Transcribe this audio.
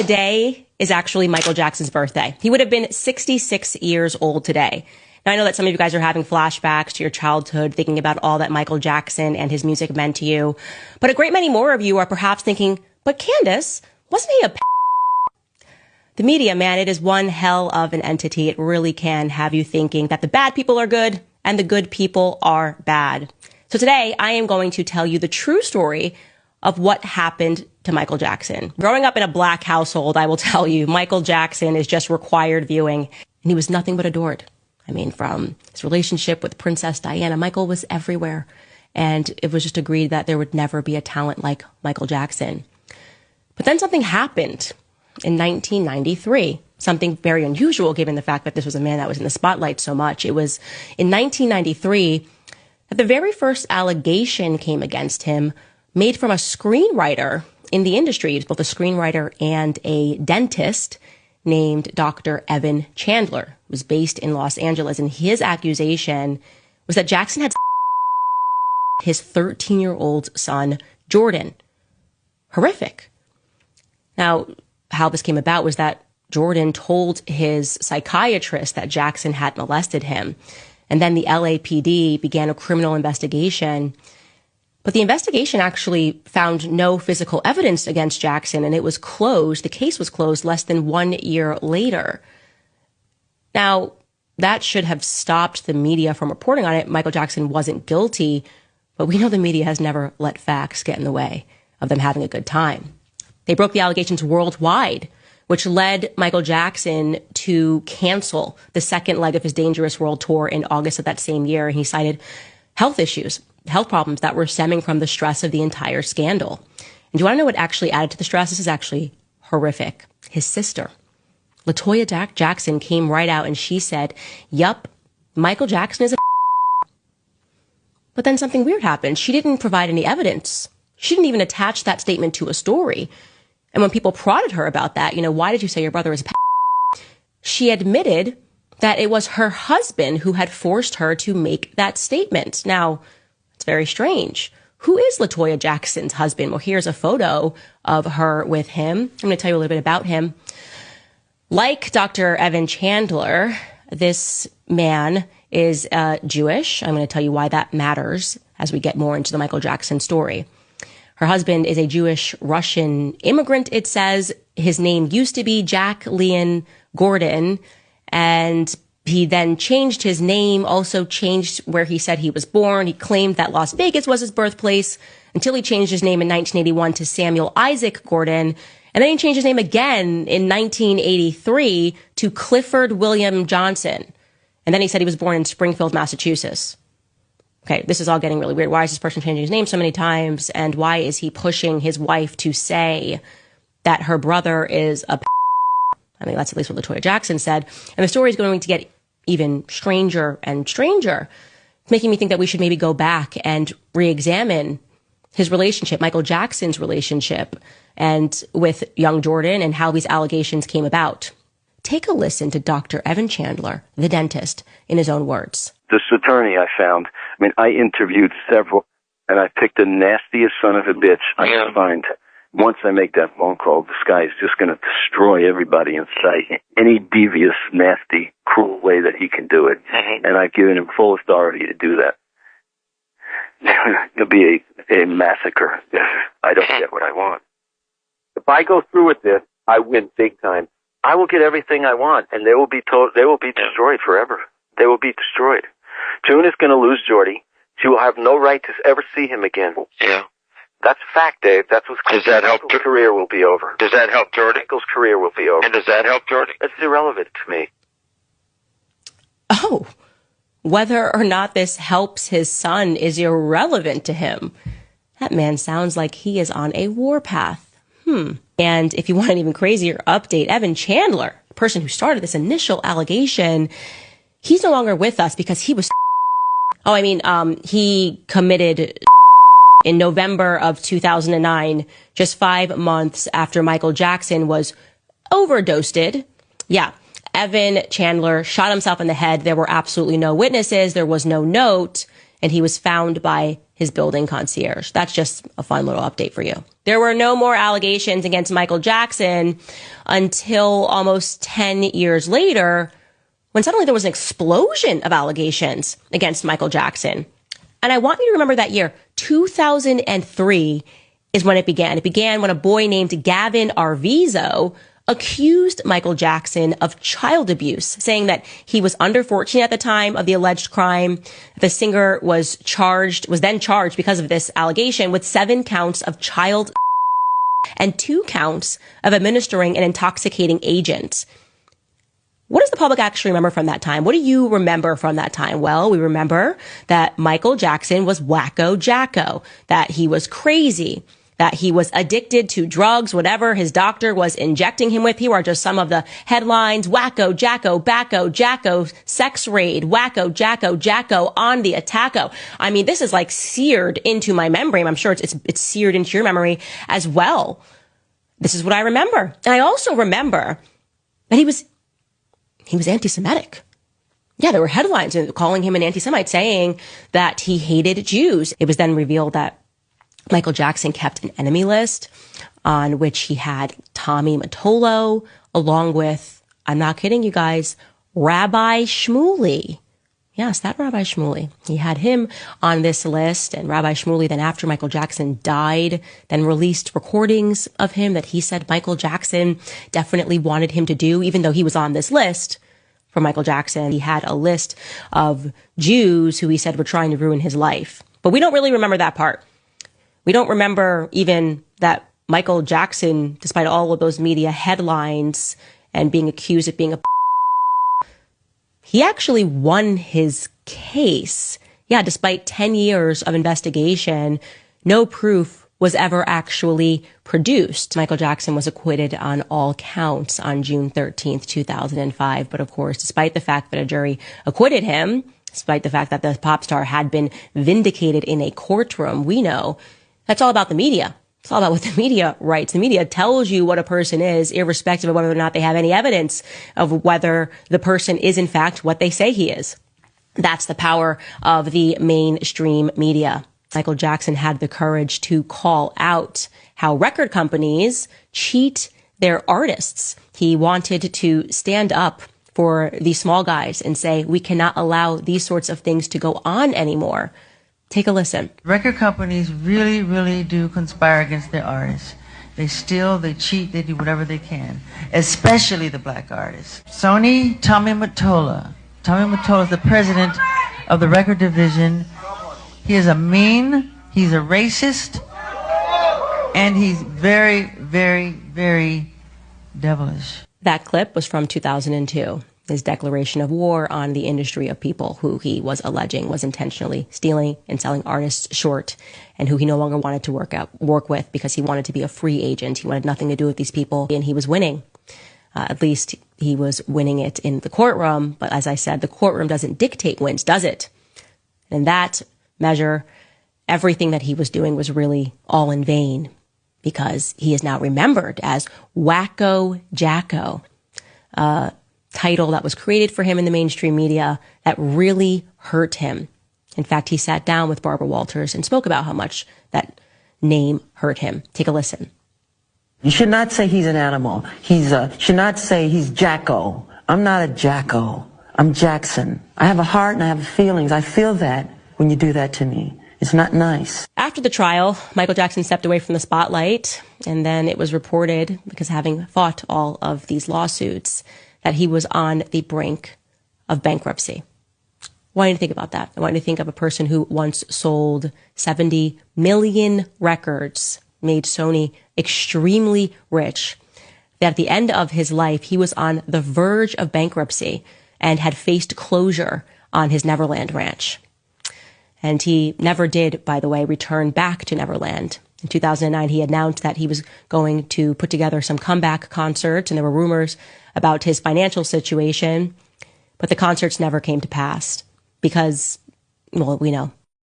Today is actually Michael Jackson's birthday. He would have been 66 years old today. Now, I know that some of you guys are having flashbacks to your childhood, thinking about all that Michael Jackson and his music meant to you. But a great many more of you are perhaps thinking, but Candace, wasn't he a The media, man, it is one hell of an entity. It really can have you thinking that the bad people are good and the good people are bad. So today, I am going to tell you the true story of what happened to Michael Jackson. Growing up in a black household, I will tell you, Michael Jackson is just required viewing. And he was nothing but adored. I mean, from his relationship with Princess Diana, Michael was everywhere. And it was just agreed that there would never be a talent like Michael Jackson. But then something happened in 1993. Something very unusual given the fact that this was a man that was in the spotlight so much. It was in 1993 that the very first allegation came against him, made from a screenwriter in the industry. He was both a screenwriter and a dentist named Dr. Evan Chandler. It was based in Los Angeles, and his accusation was that Jackson had his 13-year-old son, Jordan. Horrific. Now, how this came about was that Jordan told his psychiatrist that Jackson had molested him, and then the LAPD began a criminal investigation. But the investigation actually found no physical evidence against Jackson, and it was closed. The case was closed less than 1 year later. Now, that should have stopped the media from reporting on it. Michael Jackson wasn't guilty, but we know the media has never let facts get in the way of them having a good time. They broke the allegations worldwide, which led Michael Jackson to cancel the second leg of his Dangerous World Tour in August of that same year. And he cited health issues, health problems that were stemming from the stress of the entire scandal. And do you want to know what actually added to the stress? This is actually horrific. His sister, LaToya Jackson, came right out and she said, yup, Michael Jackson is a But then something weird happened. She didn't provide any evidence. She didn't even attach that statement to a story. And when people prodded her about that, why did you say your brother is a she admitted that it was her husband who had forced her to make that statement. Now, it's very strange. Who is LaToya Jackson's husband? Well, here's a photo of her with him. I'm going to tell you a little bit about him. Like Dr. Evan Chandler, this man is Jewish. I'm going to tell you why that matters as we get more into the Michael Jackson story. Her husband is a Jewish Russian immigrant, it says. His name used to be Jack Leon Gordon, and he then changed his name, also changed where he said he was born. He claimed that Las Vegas was his birthplace until he changed his name in 1981 to Samuel Isaac Gordon. And then he changed his name again in 1983 to Clifford William Johnson. And then he said he was born in Springfield, Massachusetts. Okay, this is all getting really weird. Why is this person changing his name so many times? And why is he pushing his wife to say that her brother is a I mean, that's at least what LaToya Jackson said. And the story is going to get even stranger and stranger. It's making me think that we should maybe go back and re-examine his relationship, Michael Jackson's relationship, and with young Jordan and how these allegations came about. Take a listen to Dr. Evan Chandler, the dentist, in his own words. This attorney I found, I interviewed several, and I picked the nastiest son of a bitch I could find. Once I make that phone call, this guy is just going to destroy everybody in sight. Any devious, nasty, cruel way that he can do it. And I've given him full authority to do that. It'll be a massacre if I don't get what I want. If I go through with this, I win big time. I will get everything I want, and they will be destroyed forever. They will be destroyed. June is going to lose Jordy. She will have no right to ever see him again. Yeah. That's fact, Dave. That's what's Does that help? Michael's career will be over. Does that help Jordy? Michael's career will be over. And does that help Jordy? It's irrelevant to me. Oh, whether or not this helps his son is irrelevant to him. That man sounds like he is on a warpath. And if you want an even crazier update, Evan Chandler, the person who started this initial allegation, he's no longer with us because he was he committed in November of 2009, just 5 months after Michael Jackson was overdosed. Yeah, Evan Chandler shot himself in the head. There were absolutely no witnesses. There was no note. and he was found by his building concierge. That's just a fun little update for you. There were no more allegations against Michael Jackson until almost 10 years later, when suddenly there was an explosion of allegations against Michael Jackson. And I want you to remember that year, 2003 is when it began. It began when a boy named Gavin Arvizo accused Michael Jackson of child abuse, saying that he was under 14 at the time of the alleged crime. The singer was then charged because of this allegation with 7 counts of child and 2 counts of administering an intoxicating agent. What does the public actually remember from that time? What do you remember from that time? Well, we remember that Michael Jackson was wacko jacko, that he was crazy, that he was addicted to drugs, whatever his doctor was injecting him with. Here are just some of the headlines. Wacko, jacko, backo, jacko, sex raid, wacko, jacko, on the attacko. I mean, this is like seared into my memory. I'm sure it's seared into your memory as well. This is what I remember. And I also remember that he was anti-Semitic. Yeah, there were headlines calling him an anti-Semite, saying that he hated Jews. It was then revealed that Michael Jackson kept an enemy list on which he had Tommy Mottola, along with, I'm not kidding you guys, Rabbi Shmuley. Yes, that Rabbi Shmuley. He had him on this list, and Rabbi Shmuley then, after Michael Jackson died, then released recordings of him that he said Michael Jackson definitely wanted him to do, even though he was on this list for Michael Jackson. He had a list of Jews who he said were trying to ruin his life. But we don't really remember that part. We don't remember even that Michael Jackson, despite all of those media headlines and being accused of being he actually won his case. Yeah, despite 10 years of investigation, no proof was ever actually produced. Michael Jackson was acquitted on all counts on June 13th, 2005. But of course, despite the fact that a jury acquitted him, despite the fact that the pop star had been vindicated in a courtroom, we know that's all about the media. It's all about what the media writes. The media tells you what a person is, irrespective of whether or not they have any evidence of whether the person is, in fact, what they say he is. That's the power of the mainstream media. Michael Jackson had the courage to call out how record companies cheat their artists. He wanted to stand up for the small guys and say, we cannot allow these sorts of things to go on anymore. Take a listen. Record companies really, really do conspire against their artists. They steal, they cheat, they do whatever they can, especially the black artists. Sony, Tommy Mottola. Tommy Mottola is the president of the record division. He is a mean, he's a racist, and he's very, very, very devilish. That clip was from 2002. His declaration of war on the industry of people who he was alleging was intentionally stealing and selling artists short, and who he no longer wanted to work with because he wanted to be a free agent. He wanted nothing to do with these people, and he was winning. At least he was winning it in the courtroom. But as I said, the courtroom doesn't dictate wins, does it? In that measure, everything that he was doing was really all in vain, because he is now remembered as Wacko Jacko. Title that was created for him in the mainstream media that really hurt him. In fact, he sat down with Barbara Walters and spoke about how much that name hurt him. Take a listen. You should not say he's an animal. Should not say he's Jacko. I'm not a Jacko. I'm Jackson. I have a heart and I have feelings. I feel that when you do that to me. It's not nice. After the trial, Michael Jackson stepped away from the spotlight, and then it was reported, because having fought all of these lawsuits, that he was on the brink of bankruptcy. I want you to think about that. I want you to think of a person who once sold 70 million records, made Sony extremely rich, that at the end of his life, he was on the verge of bankruptcy and had faced closure on his Neverland ranch. And he never did, by the way, return back to Neverland. In 2009, he announced that he was going to put together some comeback concerts, and there were rumors about his financial situation, but the concerts never came to pass because, well, we know